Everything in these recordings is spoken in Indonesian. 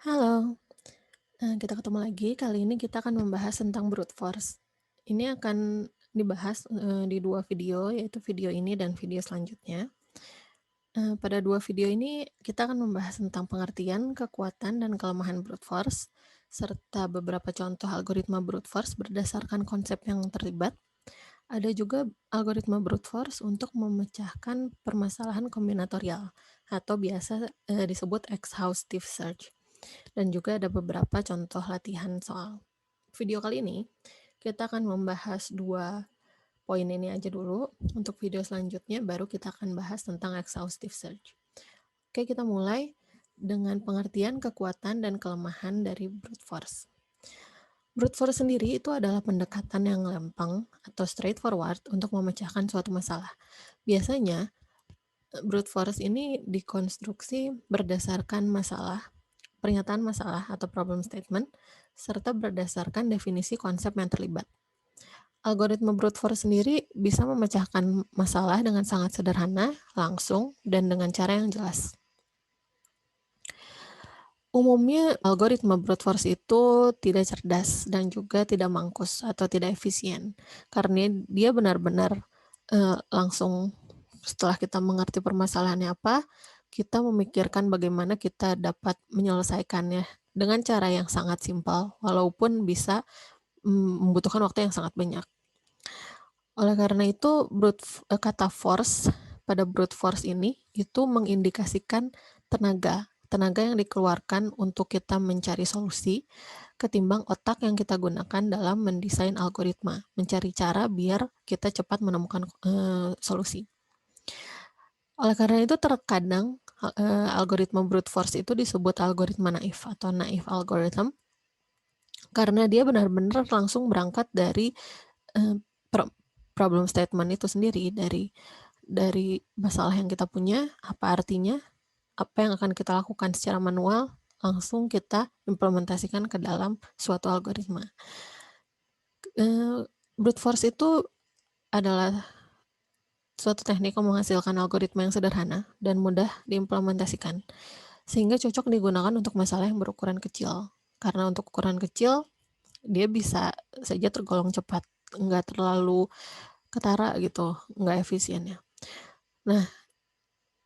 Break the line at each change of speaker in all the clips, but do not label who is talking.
Halo, kita ketemu lagi. Kali ini kita akan membahas tentang brute force. Ini akan dibahas, di 2 video, yaitu video ini dan video selanjutnya. Pada 2 video ini kita akan membahas tentang pengertian, kekuatan, dan kelemahan brute force, serta beberapa contoh algoritma brute force berdasarkan konsep yang terlibat. Ada juga algoritma brute force untuk memecahkan permasalahan kombinatorial atau biasa, disebut exhaustive search. Dan juga ada beberapa contoh latihan soal. Video kali ini, kita akan membahas 2 poin ini aja dulu. Untuk video selanjutnya baru kita akan bahas tentang exhaustive search. Oke, kita mulai dengan pengertian kekuatan dan kelemahan dari brute force. Brute force sendiri itu adalah pendekatan yang lempeng atau straightforward untuk memecahkan suatu masalah. Biasanya, brute force ini dikonstruksi berdasarkan pernyataan masalah atau problem statement, serta berdasarkan definisi konsep yang terlibat. Algoritma brute force sendiri bisa memecahkan masalah dengan sangat sederhana, langsung, dan dengan cara yang jelas. Umumnya, algoritma brute force itu tidak cerdas dan juga tidak mangkus atau tidak efisien, karena dia benar-benar langsung setelah kita mengerti permasalahannya apa, kita memikirkan bagaimana kita dapat menyelesaikannya dengan cara yang sangat simpel, walaupun bisa membutuhkan waktu yang sangat banyak. Oleh karena itu, kata force pada brute force ini itu mengindikasikan tenaga, tenaga yang dikeluarkan untuk kita mencari solusi, ketimbang otak yang kita gunakan dalam mendesain algoritma, mencari cara biar kita cepat menemukan solusi. Oleh karena itu terkadang algoritma brute force itu disebut algoritma naif atau naif algorithm, karena dia benar-benar langsung berangkat dari Eee, problem statement itu sendiri, dari masalah yang kita punya, apa artinya, apa yang akan kita lakukan secara manual, langsung kita implementasikan ke dalam suatu algoritma. Brute force itu adalah suatu teknik yang menghasilkan algoritma yang sederhana dan mudah diimplementasikan, sehingga cocok digunakan untuk masalah yang berukuran kecil. Karena untuk ukuran kecil, dia bisa saja tergolong cepat, nggak terlalu ketara gitu, nggak efisien ya. Nah,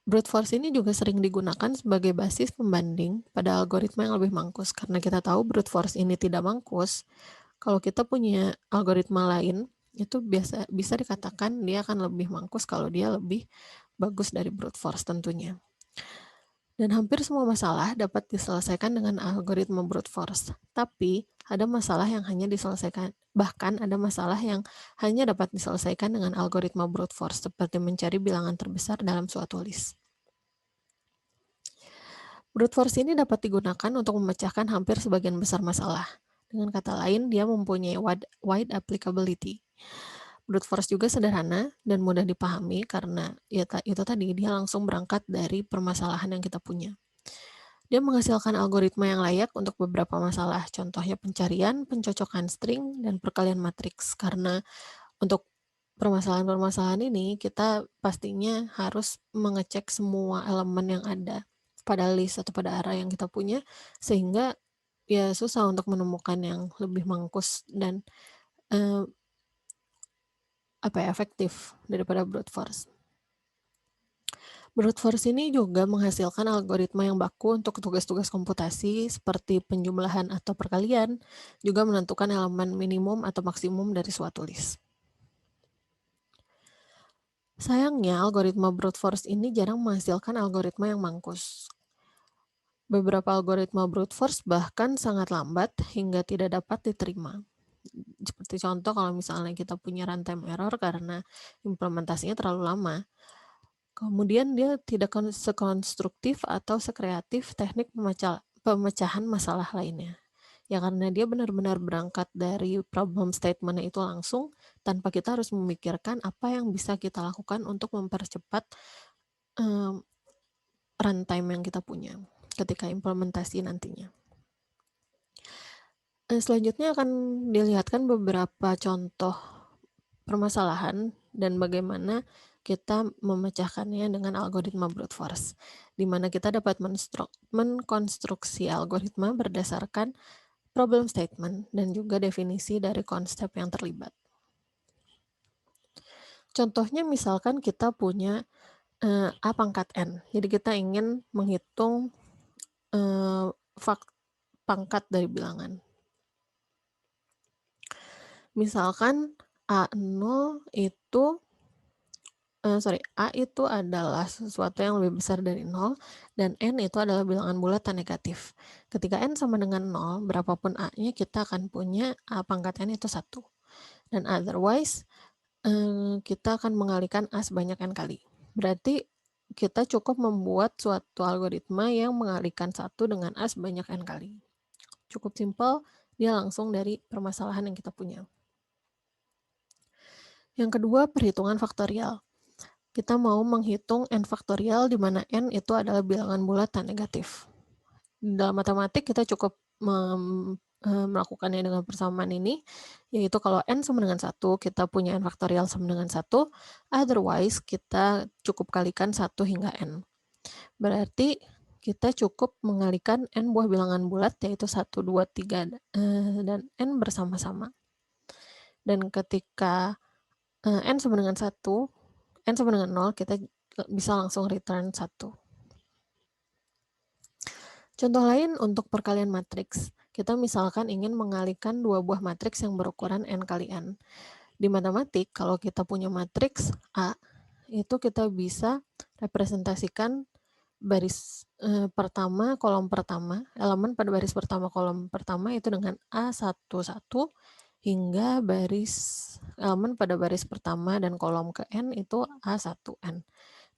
brute force ini juga sering digunakan sebagai basis pembanding pada algoritma yang lebih mangkus. Karena kita tahu brute force ini tidak mangkus, kalau kita punya algoritma lain, itu bisa dikatakan dia akan lebih mangkus kalau dia lebih bagus dari brute force tentunya. Dan hampir semua masalah dapat diselesaikan dengan algoritma brute force. Tapi, ada masalah yang hanya diselesaikan, bahkan ada masalah yang hanya dapat diselesaikan dengan algoritma brute force, seperti mencari bilangan terbesar dalam suatu list. Brute force ini dapat digunakan untuk memecahkan hampir sebagian besar masalah. Dengan kata lain, dia mempunyai wide applicability. Brute force juga sederhana dan mudah dipahami karena itu tadi dia langsung berangkat dari permasalahan yang kita punya. Dia menghasilkan algoritma yang layak untuk beberapa masalah, contohnya pencarian, pencocokan string, dan perkalian matriks. Karena untuk permasalahan-permasalahan ini, kita pastinya harus mengecek semua elemen yang ada pada list atau pada array yang kita punya, sehingga ya susah untuk menemukan yang lebih mangkus dan eh, efektif daripada brute force. Brute force ini juga menghasilkan algoritma yang baku untuk tugas-tugas komputasi seperti penjumlahan atau perkalian, juga menentukan elemen minimum atau maksimum dari suatu list. Sayangnya, algoritma brute force ini jarang menghasilkan algoritma yang mangkus. Beberapa algoritma brute force bahkan sangat lambat hingga tidak dapat diterima. Seperti contoh kalau misalnya kita punya runtime error karena implementasinya terlalu lama. Kemudian dia tidak sekonstruktif atau sekreatif teknik pemecahan masalah lainnya. Ya karena dia benar-benar berangkat dari problem statement itu langsung, tanpa kita harus memikirkan apa yang bisa kita lakukan untuk mempercepat um, runtime yang kita punya ketika implementasi nantinya. Selanjutnya akan dilihatkan beberapa contoh permasalahan dan bagaimana kita memecahkannya dengan algoritma brute force, di mana kita dapat mengkonstruksi algoritma berdasarkan problem statement dan juga definisi dari konsep yang terlibat. Contohnya misalkan kita punya A pangkat N, jadi kita ingin menghitung pangkat dari bilangan. Misalkan A0 itu A itu adalah sesuatu yang lebih besar dari 0 dan N itu adalah bilangan bulat tan negatif. Ketika N sama dengan 0, berapapun A-nya kita akan punya A pangkat N itu 1. Dan otherwise, kita akan mengalihkan A sebanyak N kali. Berarti kita cukup membuat suatu algoritma yang mengalihkan 1 dengan A sebanyak N kali. Cukup simpel, dia langsung dari permasalahan yang kita punya. Yang kedua, perhitungan faktorial. Kita mau menghitung N faktorial di mana N itu adalah bilangan bulat tan negatif. Dalam matematik kita cukup melakukannya dengan persamaan ini, yaitu kalau N sama dengan 1, kita punya N faktorial sama dengan 1, otherwise kita cukup kalikan 1 hingga N. Berarti kita cukup mengalihkan N buah bilangan bulat, yaitu 1, 2, 3, dan N bersama-sama. Dan ketika N sama dengan 1, N sama dengan 0, kita bisa langsung return 1. Contoh lain untuk perkalian matriks. Kita misalkan ingin mengalihkan dua buah matriks yang berukuran N kali N. Di matematik, kalau kita punya matriks A, itu kita bisa representasikan baris pertama, kolom pertama, elemen pada baris pertama, kolom pertama itu dengan A11 hingga elemen pada baris pertama dan kolom ke N itu A1N.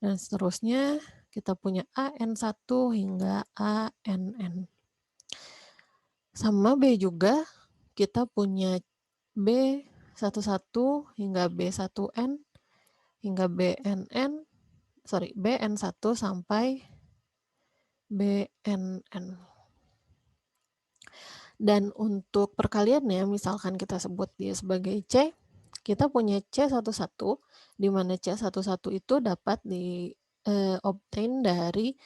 Dan seterusnya kita punya AN1 hingga ANN. Sama B juga, kita punya B11 hingga B1N hingga BN1 sampai BNN. Dan untuk perkaliannya, misalkan kita sebut dia sebagai C, kita punya C11, di mana C11 itu dapat obtain dari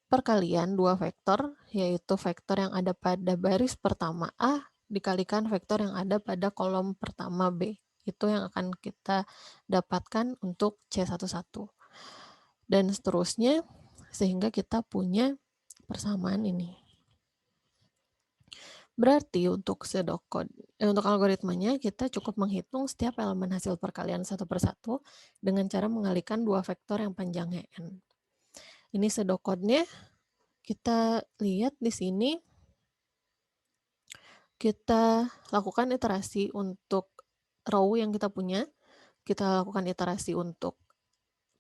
perkalian dua vektor, yaitu vektor yang ada pada baris pertama A dikalikan vektor yang ada pada kolom pertama B. Itu yang akan kita dapatkan untuk C11. Dan seterusnya, sehingga kita punya persamaan ini. Berarti untuk untuk algoritmanya kita cukup menghitung setiap elemen hasil perkalian satu persatu dengan cara mengalihkan dua vektor yang panjangnya N. Ini pseudocode-nya. Kita lihat di sini, kita lakukan iterasi untuk row yang kita punya, kita lakukan iterasi untuk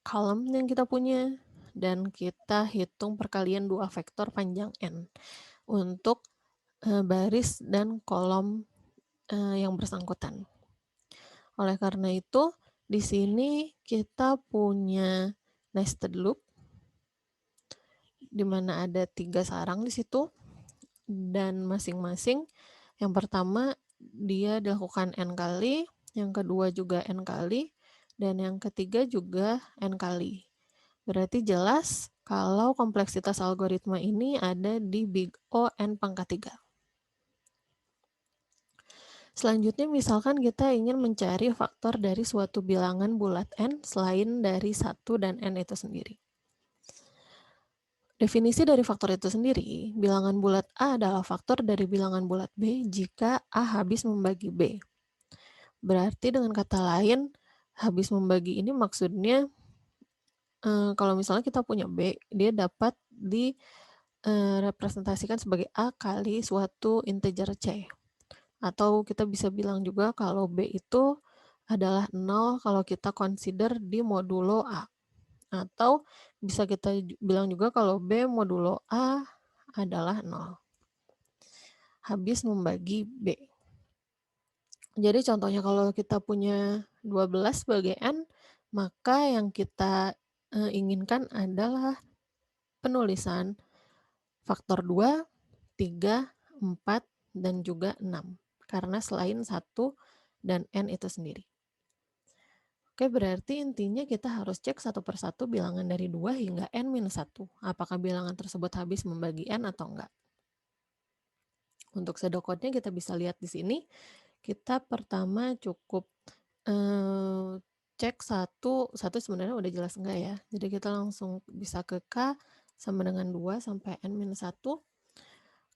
column yang kita punya, dan kita hitung perkalian dua vektor panjang N untuk baris dan kolom yang bersangkutan. Oleh karena itu, di sini kita punya nested loop, di mana ada 3 sarang di situ, dan masing-masing yang pertama dia dilakukan N kali, yang kedua juga N kali, dan yang ketiga juga N kali. Berarti jelas kalau kompleksitas algoritma ini ada di big O N pangkat 3. Selanjutnya misalkan kita ingin mencari faktor dari suatu bilangan bulat N selain dari 1 dan N itu sendiri. Definisi dari faktor itu sendiri, bilangan bulat A adalah faktor dari bilangan bulat B jika A habis membagi B. Berarti dengan kata lain, habis membagi ini maksudnya kalau misalnya kita punya B, dia dapat direpresentasikan sebagai A kali suatu integer C. Atau kita bisa bilang juga kalau B itu adalah 0 kalau kita consider di modulo A. Atau bisa kita bilang juga kalau B modulo A adalah 0. Habis membagi B. Jadi contohnya kalau kita punya 12 sebagai N, maka yang kita inginkan adalah penulisan faktor 2, 3, 4, dan juga 6. Karena selain 1 dan N itu sendiri. Oke, berarti intinya kita harus cek satu persatu bilangan dari 2 hingga n-1. Apakah bilangan tersebut habis membagi n atau enggak. Untuk pseudocode-nya kita bisa lihat di sini. Kita pertama cukup cek satu sebenarnya udah jelas enggak ya. Jadi kita langsung bisa ke K sama dengan 2 sampai n-1.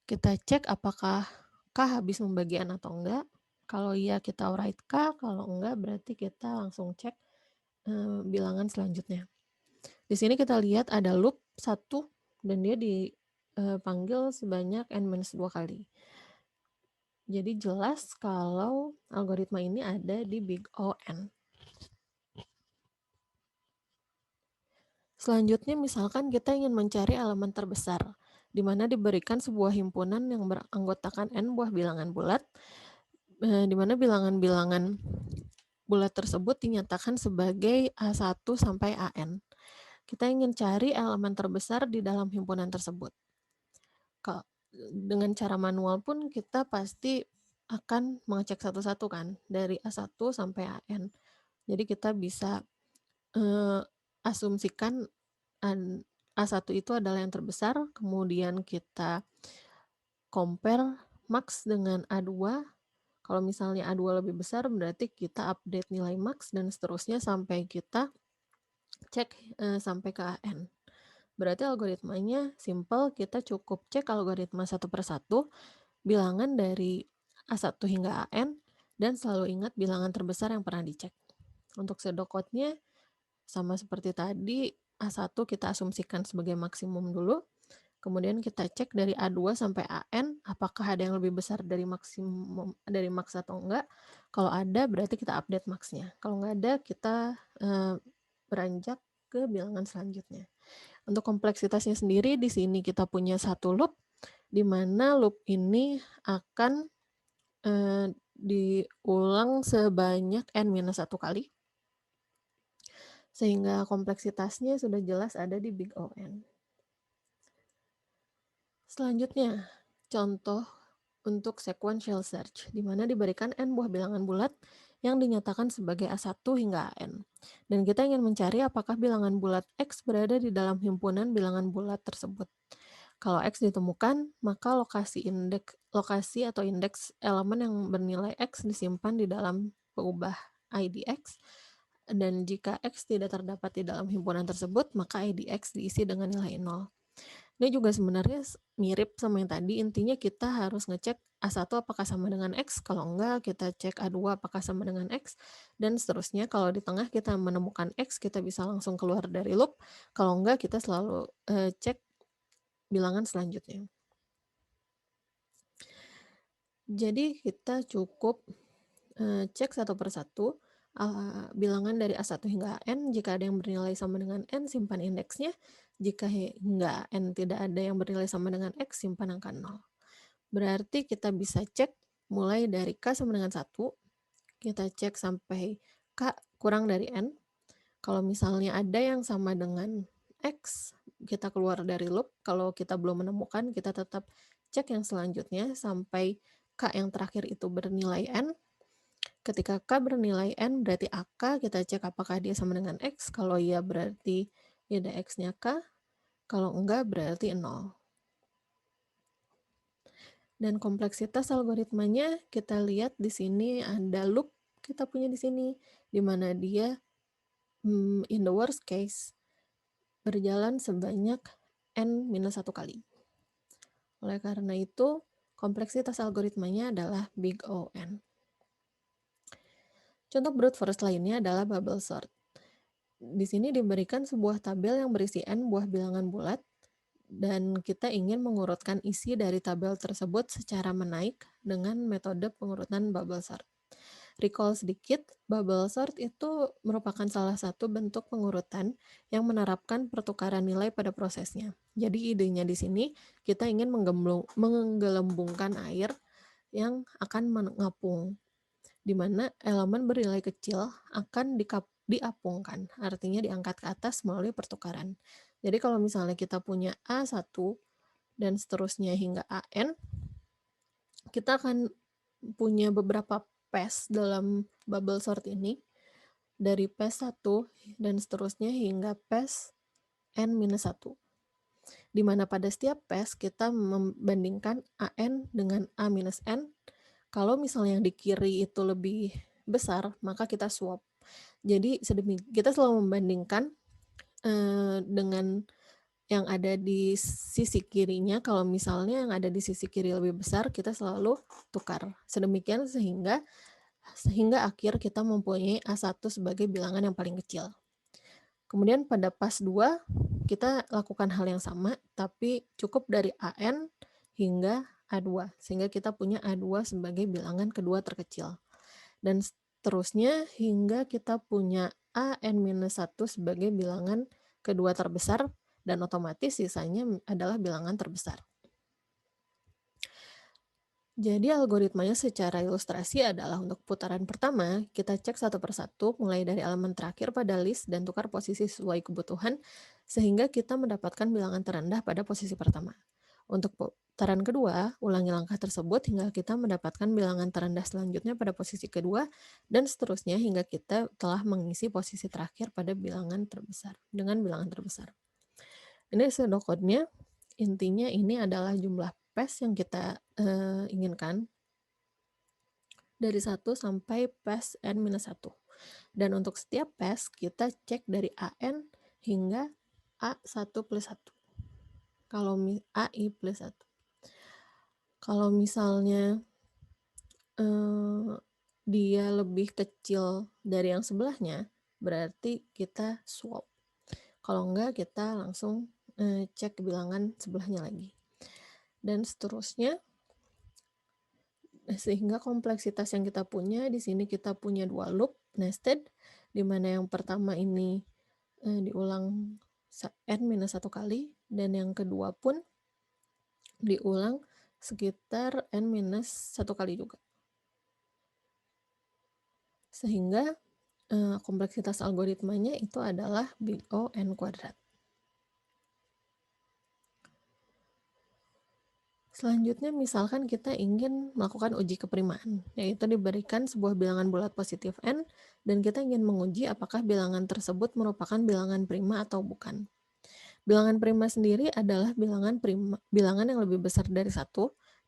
Kita cek apakah K habis membagi n atau enggak. Kalau iya kita write K, kalau enggak berarti kita langsung cek bilangan selanjutnya. Di sini kita lihat ada loop 1 dan dia dipanggil sebanyak n-2 kali. Jadi jelas kalau algoritma ini ada di big O N. Selanjutnya misalkan kita ingin mencari elemen terbesar, di mana diberikan sebuah himpunan yang beranggotakan n buah bilangan bulat, di mana bilangan-bilangan bulat tersebut dinyatakan sebagai A1 sampai AN. Kita ingin cari elemen terbesar di dalam himpunan tersebut. Dengan cara manual pun kita pasti akan mengecek satu-satu kan, dari A1 sampai AN. Jadi kita bisa asumsikan A1 itu adalah yang terbesar, kemudian kita compare max dengan A2. Kalau misalnya A2 lebih besar, berarti kita update nilai max dan seterusnya sampai kita cek sampai ke AN. Berarti algoritmanya simple, kita cukup cek algoritma satu persatu, bilangan dari A1 hingga AN, dan selalu ingat bilangan terbesar yang pernah dicek. Untuk pseudocode-nya sama seperti tadi, A1 kita asumsikan sebagai maksimum dulu, kemudian kita cek dari A2 sampai AN, apakah ada yang lebih besar dari maksimum dari max atau enggak. Kalau ada berarti kita update max-nya. Kalau nggak ada kita beranjak ke bilangan selanjutnya. Untuk kompleksitasnya sendiri di sini kita punya satu loop, di mana loop ini akan diulang sebanyak n-1 kali. Sehingga kompleksitasnya sudah jelas ada di big O N. Selanjutnya, contoh untuk sequential search, di mana diberikan n buah bilangan bulat yang dinyatakan sebagai A1 hingga AN. Dan kita ingin mencari apakah bilangan bulat X berada di dalam himpunan bilangan bulat tersebut. Kalau X ditemukan, maka lokasi atau indeks elemen yang bernilai X disimpan di dalam pengubah ID X. Dan jika X tidak terdapat di dalam himpunan tersebut, maka ID X diisi dengan nilai 0. Ini juga sebenarnya mirip sama yang tadi, intinya kita harus ngecek A1 apakah sama dengan X, kalau enggak kita cek A2 apakah sama dengan X, dan seterusnya. Kalau di tengah kita menemukan X, kita bisa langsung keluar dari loop, kalau enggak kita selalu cek bilangan selanjutnya. Jadi kita cukup cek satu persatu bilangan dari A1 hingga N. Jika ada yang bernilai sama dengan N, simpan indeksnya. Jika hingga N tidak ada yang bernilai sama dengan X, simpan angka 0. Berarti kita bisa cek mulai dari K sama dengan 1, kita cek sampai K kurang dari N. Kalau misalnya ada yang sama dengan X, kita keluar dari loop. Kalau kita belum menemukan, kita tetap cek yang selanjutnya sampai K yang terakhir itu bernilai N. Ketika K bernilai N, berarti AK, kita cek apakah dia sama dengan X. Kalau iya berarti ada X-nya K. Kalau enggak berarti 0. Dan kompleksitas algoritmanya kita lihat di sini ada loop kita punya di sini, di mana dia in the worst case berjalan sebanyak n-1 kali. Oleh karena itu, kompleksitas algoritmanya adalah big O N. Contoh brute force lainnya adalah bubble sort. Di sini diberikan sebuah tabel yang berisi n buah bilangan bulat, dan kita ingin mengurutkan isi dari tabel tersebut secara menaik dengan metode pengurutan bubble sort. Recall sedikit, bubble sort itu merupakan salah satu bentuk pengurutan yang menerapkan pertukaran nilai pada prosesnya. Jadi idenya di sini kita ingin menggelembungkan air yang akan mengapung, di mana elemen bernilai kecil akan diapungkan, artinya diangkat ke atas melalui pertukaran. Jadi kalau misalnya kita punya A1 dan seterusnya hingga AN, kita akan punya beberapa pass dalam bubble sort ini, dari PES 1 dan seterusnya hingga PES N-1. Di mana pada setiap PES kita membandingkan AN dengan A-N. Kalau misalnya yang di kiri itu lebih besar, maka kita swap. Jadi kita selalu membandingkan dengan yang ada di sisi kirinya. Kalau misalnya yang ada di sisi kiri lebih besar, kita selalu tukar. Sedemikian sehingga akhir kita mempunyai A1 sebagai bilangan yang paling kecil. Kemudian pada PAS 2, kita lakukan hal yang sama, tapi cukup dari AN hingga A2, sehingga kita punya A2 sebagai bilangan kedua terkecil. Dan seterusnya hingga kita punya AN-1 sebagai bilangan kedua terbesar, dan otomatis sisanya adalah bilangan terbesar. Jadi algoritmanya secara ilustrasi adalah untuk putaran pertama, kita cek satu persatu mulai dari elemen terakhir pada list dan tukar posisi sesuai kebutuhan, sehingga kita mendapatkan bilangan terendah pada posisi pertama. Untuk putaran kedua, ulangi langkah tersebut hingga kita mendapatkan bilangan terendah selanjutnya pada posisi kedua, dan seterusnya hingga kita telah mengisi posisi terakhir pada bilangan terbesar, dengan bilangan terbesar. Ini pseudocode-nya, intinya ini adalah jumlah PES yang kita inginkan dari 1 sampai PES N-1. Dan untuk setiap PES, kita cek dari AN hingga A1 plus 1. Kalau AI plus 1. Kalau misalnya dia lebih kecil dari yang sebelahnya, berarti kita swap. Kalau enggak, kita langsung cek bilangan sebelahnya lagi. Dan seterusnya, sehingga kompleksitas yang kita punya, di sini kita punya 2 loop nested, di mana yang pertama ini diulang N-1 kali, dan yang kedua pun diulang sekitar N-1 kali juga. Sehingga kompleksitas algoritmanya itu adalah big O N kuadrat. Selanjutnya, misalkan kita ingin melakukan uji keperimaan, yaitu diberikan sebuah bilangan bulat positif N, dan kita ingin menguji apakah bilangan tersebut merupakan bilangan prima atau bukan. Bilangan prima sendiri adalah bilangan yang lebih besar dari 1,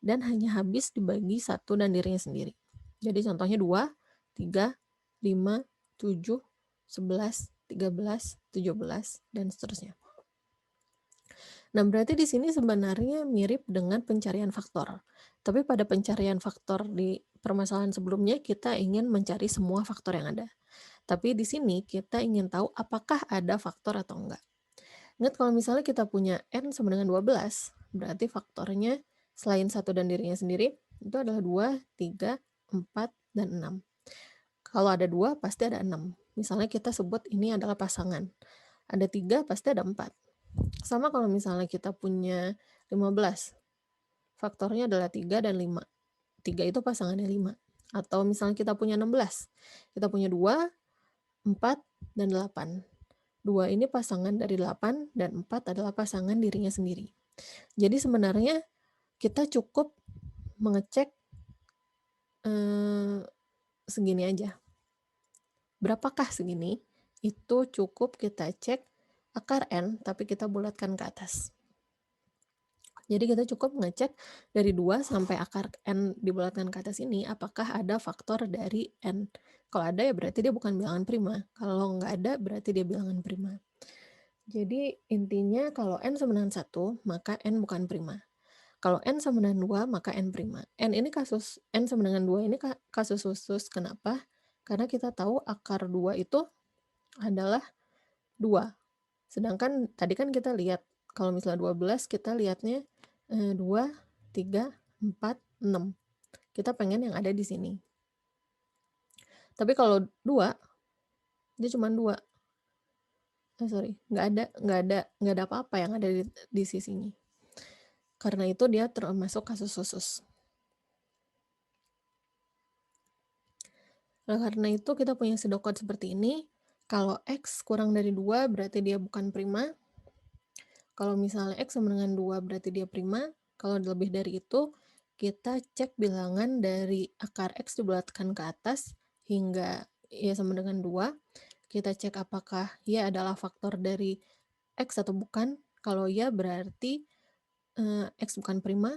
dan hanya habis dibagi 1 dan dirinya sendiri. Jadi contohnya 2, 3, 5, 7, 11, 13, 17, dan seterusnya. Nah, berarti di sini sebenarnya mirip dengan pencarian faktor. Tapi pada pencarian faktor di permasalahan sebelumnya, kita ingin mencari semua faktor yang ada. Tapi di sini kita ingin tahu apakah ada faktor atau enggak. Ingat kalau misalnya kita punya N sama dengan 12, berarti faktornya selain 1 dan dirinya sendiri, itu adalah 2, 3, 4, dan 6. Kalau ada 2, pasti ada 6. Misalnya kita sebut ini adalah pasangan. Ada 3, pasti ada 4. Sama kalau misalnya kita punya 15, faktornya adalah 3 dan 5. 3 itu pasangannya 5. Atau misalnya kita punya 16, kita punya 2, 4, dan 8. 2 ini pasangan dari 8, dan 4 adalah pasangan dirinya sendiri. Jadi sebenarnya kita cukup mengecek segini aja. Berapakah segini? Itu cukup kita cek akar N, tapi kita bulatkan ke atas. Jadi kita cukup ngecek dari 2 sampai akar N dibulatkan ke atas ini, apakah ada faktor dari N. Kalau ada ya berarti dia bukan bilangan prima. Kalau nggak ada berarti dia bilangan prima. Jadi intinya kalau N sama dengan 1, maka N bukan prima. Kalau N sama dengan 2, maka N prima. N sama dengan 2 ini kasus khusus. Kenapa? Karena kita tahu akar 2 itu adalah 2. Sedangkan tadi kan kita lihat, kalau misalnya 12, kita lihatnya 2, 3, 4, 6. Kita pengen yang ada di sini. Tapi kalau 2, dia cuma 2. Nggak ada apa-apa yang ada di sisinya. Karena itu dia termasuk kasus khusus. Nah, karena itu kita punya pseudocode seperti ini. Kalau X kurang dari 2 berarti dia bukan prima. Kalau misalnya X sama dengan 2 berarti dia prima. Kalau lebih dari itu, kita cek bilangan dari akar X dibulatkan ke atas hingga Y sama dengan 2, kita cek apakah Y adalah faktor dari X atau bukan. Kalau ya berarti X bukan prima,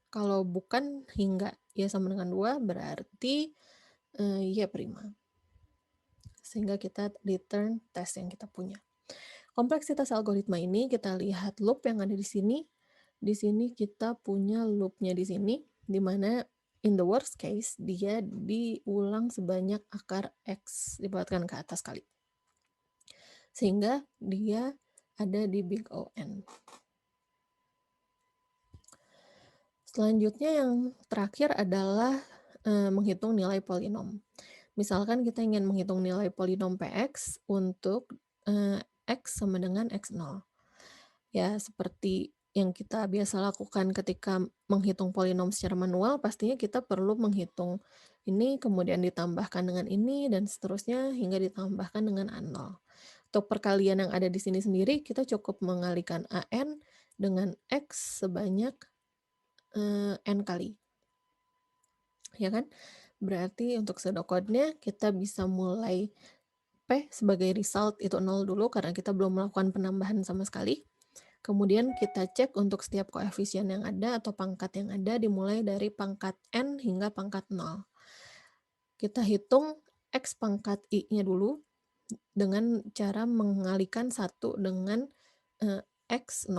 kalau bukan hingga Y sama dengan 2 berarti Y prima. Sehingga kita return tes yang kita punya. Kompleksitas algoritma ini kita lihat loop yang ada di sini. Di sini kita punya loopnya di sini, di mana in the worst case dia diulang sebanyak akar X dibuatkan ke atas kali. Sehingga dia ada di big O(n). Selanjutnya yang terakhir adalah menghitung nilai polinom. Misalkan kita ingin menghitung nilai polinom Px untuk X sama dengan X0. Ya, seperti yang kita biasa lakukan ketika menghitung polinom secara manual, pastinya kita perlu menghitung ini, kemudian ditambahkan dengan ini, dan seterusnya hingga ditambahkan dengan A0. Untuk perkalian yang ada di sini sendiri, kita cukup mengalikan AN dengan X sebanyak N kali. Ya kan? Berarti untuk pseudocode-nya kita bisa mulai P sebagai result itu 0 dulu karena kita belum melakukan penambahan sama sekali. Kemudian kita cek untuk setiap koefisien yang ada atau pangkat yang ada dimulai dari pangkat N hingga pangkat 0. Kita hitung X pangkat I-nya dulu dengan cara mengalikan 1 dengan X0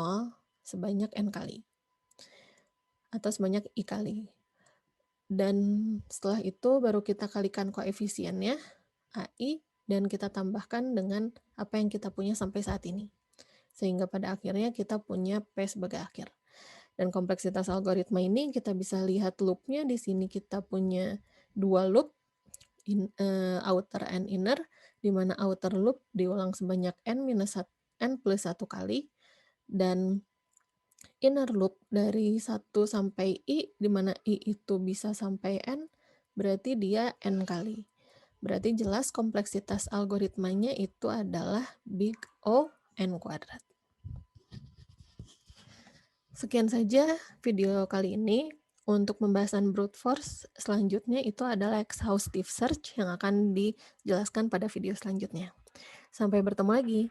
sebanyak N kali. Atau sebanyak I kali. Dan setelah itu baru kita kalikan koefisiennya, AI, dan kita tambahkan dengan apa yang kita punya sampai saat ini. Sehingga pada akhirnya kita punya P sebagai akhir. Dan kompleksitas algoritma ini kita bisa lihat loopnya. Di sini kita punya 2 loop, outer and inner, di mana outer loop diulang sebanyak n plus 1 kali, dan inner loop dari 1 sampai I, di mana I itu bisa sampai N, berarti dia N kali. Berarti jelas kompleksitas algoritmanya itu adalah big O N kuadrat. Sekian saja video kali ini. Untuk pembahasan brute force selanjutnya itu adalah exhaustive search yang akan dijelaskan pada video selanjutnya. Sampai bertemu lagi.